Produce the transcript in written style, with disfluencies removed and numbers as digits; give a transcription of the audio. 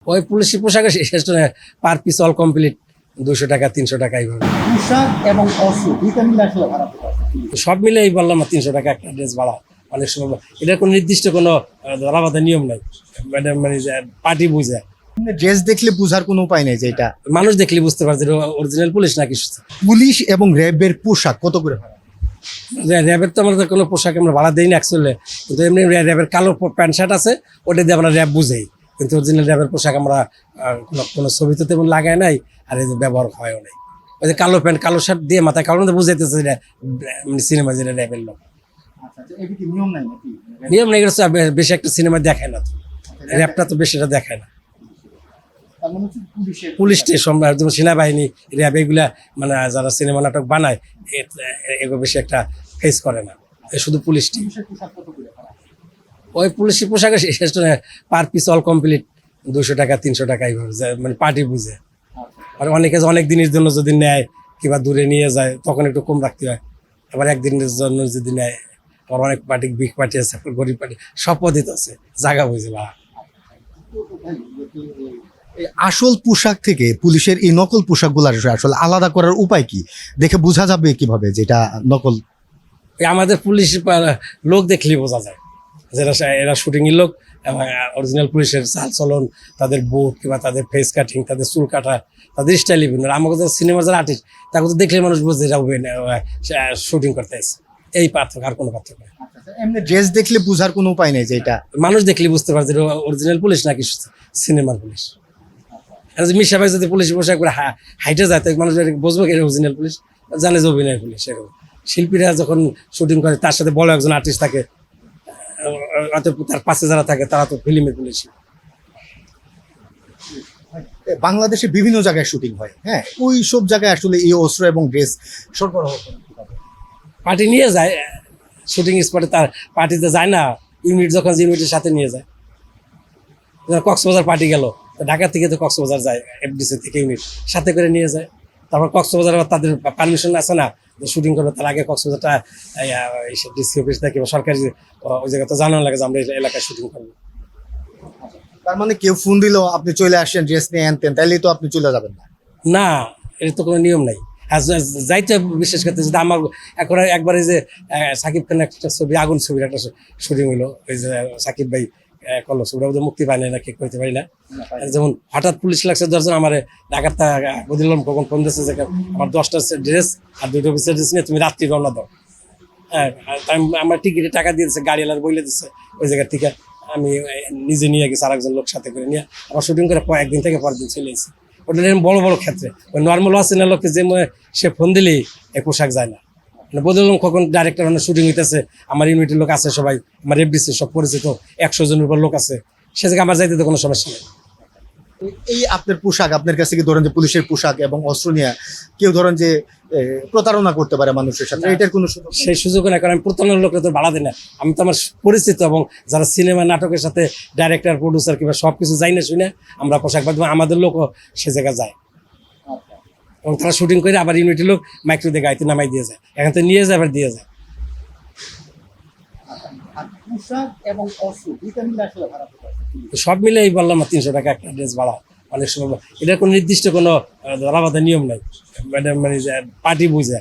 ওই পুলিশি পোশাকের শেষ পার পিস অল কমপ্লিট 200 টাকা 300 টাকা এইভাবে। পোশাক এবং অস্ত্র দুইটা মিলে আসলে ভাড়া সব মিলে এই বললাম 300 টাকা একটা ড্রেস ভাড়া। অনেক সময় এটার কোনো নির্দিষ্ট কোনো ধরা বাঁধা নিয়ম নাই, মানে পার্টি বুঝে। ড্রেস দেখলে বোঝার কোনো উপায় নেই যে এটা মানুষ দেখলে বুঝতে পারছে অরিজিনাল পুলিশ নাকি। পুলিশ এবং র্যাবের পোশাক কত করে ভাড়া? র্যাবের তো আমাদের কোনো পোশাক আমরা ভাড়া দিই না অ্যাকচুয়ালি, কিন্তু এমনি র্যাবের কালো প্যান্ট শার্ট আছে, ওটা দিয়ে আমরা র্যাব বুঝাই। কিন্তু অরিজিনাল র্যাবের পোশাক আমরা কোনো ছবিতে তেমন লাগাই নাই, আর এই যে ব্যবহার হয়ও নাই। ওই যে কালো প্যান্ট কালো শার্ট দিয়ে মাথায় কালো মধ্যে বুঝাইতেছে মানে সিনেমা যেটা র্যাবের লোক। নিয়ম নেই, বেশি একটা সিনেমা দেখায় না তো, র্যাবটা তো বেশি এটা দেখায় না। পুলিশ স্টেশন যেমন সেনাবাহিনী র্যাব এগুলা মানে যারা সিনেমা নাটক বানায় এগুলো বেশি একটা ফেস করে না, শুধু পুলিশটি। ওই পুলিশি পোশাকের শেষ পার পিস অল কমপ্লিট 200 টাকা 300 টাকা এইভাবে, মানে পার্টি বুঝে। আর অনেকে অনেক দিনের জন্য যদি নেয় কিংবা দূরে নিয়ে যায় তখন একটু কম রাখতে হয়। আবার একদিনের জন্য যদি নেয়, আবার অনেক পার্টি বিগ পার্টি আছে, গরিব পার্টি, সব পদ্ধতি আছে, জায়গা বুঝে বা। আসল পোশাক থেকে পুলিশের এই নকল পোশাকগুলো আসলে আলাদা করার উপায় কি? দেখে বোঝা যাবে কিভাবে যেটা নকল? আমাদের পুলিশ লোক দেখলেই বোঝা যায় যারা এরা শুটিংয়ের লোক, অরিজিনাল পুলিশের চাল চলন, তাদের বুট কিংবা তাদের ফেস কাটিং, তাদের চুল কাটা, তাদের স্টাইল বিভিন্ন। আমাকে তো সিনেমার যারা আর্টিস্ট তাকে তো দেখলে মানুষ বোঝে এরা শুটিং করতে আসে। এই পার্থক্য, আর কোনো পার্থক্য নেই। এমনি ড্রেস দেখলে বোঝার কোনো উপায় নেই যে এটা মানুষ দেখলেই বুঝতে পারছে অরিজিনাল পুলিশ নাকি সিনেমার পুলিশ। মিশা ভাই যদি পুলিশ পোশাক করে হাইটে যায় তো মানুষ বুঝবো কি অরিজিনাল পুলিশ, জানে যে অভিনয় পুলিশ। এরকম শিল্পীরা যখন শুটিং করে তার সাথে বড় একজন আর্টিস্ট থাকে, তার পাশে যারা থাকে তারা তো ফিল্মের পুলিশ। বাংলাদেশে বিভিন্ন জায়গায় শুটিং হয়, হ্যাঁ, ওই সব জায়গায় আসলে এই অস্ত্র এবং ড্রেস সরবরাহ করে কিভাবে? পার্টি নিয়ে যায় শুটিং স্পটে, তার পার্টিতে যায় না, ইউনিট যখন ইউনিটের সাথে নিয়ে যায়। কক্সবাজার পার্টি গেল, ঢাকা থেকে তো কক্সবাজার যায়, এফডিসি থেকে ইউনিট সাথে করে নিয়ে যায়। তারপর কক্সবাজার তাদের পারমিশন আছে না, শুটিং করবে, তার আগে কক্সবাজারটা ডিসি অফিস থেকে সরকারি ওই জায়গাতে জানানো লাগে যে আমরা এই এলাকায় শুটিং করবো। তার মানে কেউ ফোন দিলেও আপনি চলে আসেন, ড্রেস নিয়ে আনতেন, তাইলেই তো আপনি চলে যাবেন না? না, এর তো কোনো নিয়ম নাই। আর যাইতে বিশেষ ক্ষেত্রে যদি আমার এখন একবারে যে সাকিব খানের একটা ছবি আগুন ছবির একটা শুটিং হলো, ওই যে সাকিব ভাই করলো ছবিটা বোধহয় মুক্তি পায় না কি করতে পারি না। যেমন হঠাৎ পুলিশ লাগছে 10 জন, আমার ঢাকার বদিলাম কখন ফোন দিচ্ছে যে আমার 10টা ড্রেস আর 2টা অফিসের ড্রেস নিয়ে তুমি রাত্রি রওনা দাও। হ্যাঁ, আমার টিকিটে টাকা দিয়ে দিচ্ছে, গাড়িওয়ালার বইলে দিচ্ছে, ওই জায়গার থেকে আমি নিজে নিয়ে গেছি আর একজন লোক সাথে করে নিয়ে আবার শুটিং করে একদিন থেকে পরের দিন চলে এসেছি। ওটা বড় বড় ক্ষেত্রে ওই নর্মাল অচেনা লোককে যে সে ফোন দিলেই এই পোশাক যায় না। মানে বদলাম কখন ডাইরেক্টর শুটিং হইতেছে, আমার ইউনিটের লোক আছে সবাই, আমার এফডিসি সব পরিচিত 100 জনের উপর লোক আছে, সে জায়গায় আমার যাইতে তো কোনো সমস্যা নেই। এই আপনার পোশাক, আপনার কাছ থেকে ধরেন যে পুলিশের পোশাক এবং অস্ত্র নিয়ে কেউ ধরেন যে প্রতারণা করতে পারে মানুষের সাথে, এটার কোনো সুযোগ? সেই সুযোগ না, কারণ আমি প্রতারণার লোকরা তো ভাড়া দিই না। আমি তো আমার পরিচিত এবং যারা সিনেমা নাটকের সাথে ডাইরেক্টর প্রডিউসার কিংবা সব কিছু যাই না শুনে আমরা পোশাক বাদ আমাদের লোকও সে জায়গায় যায় এবং তারা শুটিং করে আবার ইউনিটের লোক মাইক্রো দিয়ে গাড়িতে নামাই দিয়ে যায়, এখান থেকে নিয়ে যায় আবার দিয়ে যায়। সব মিলে এই বললাম 300 টাকা একটা ড্রেস ভাড়া। অনেক সময় এটার কোনো নির্দিষ্ট কোনো ধরা বাঁধা নিয়ম নাই, মানে পার্টি বুঝে।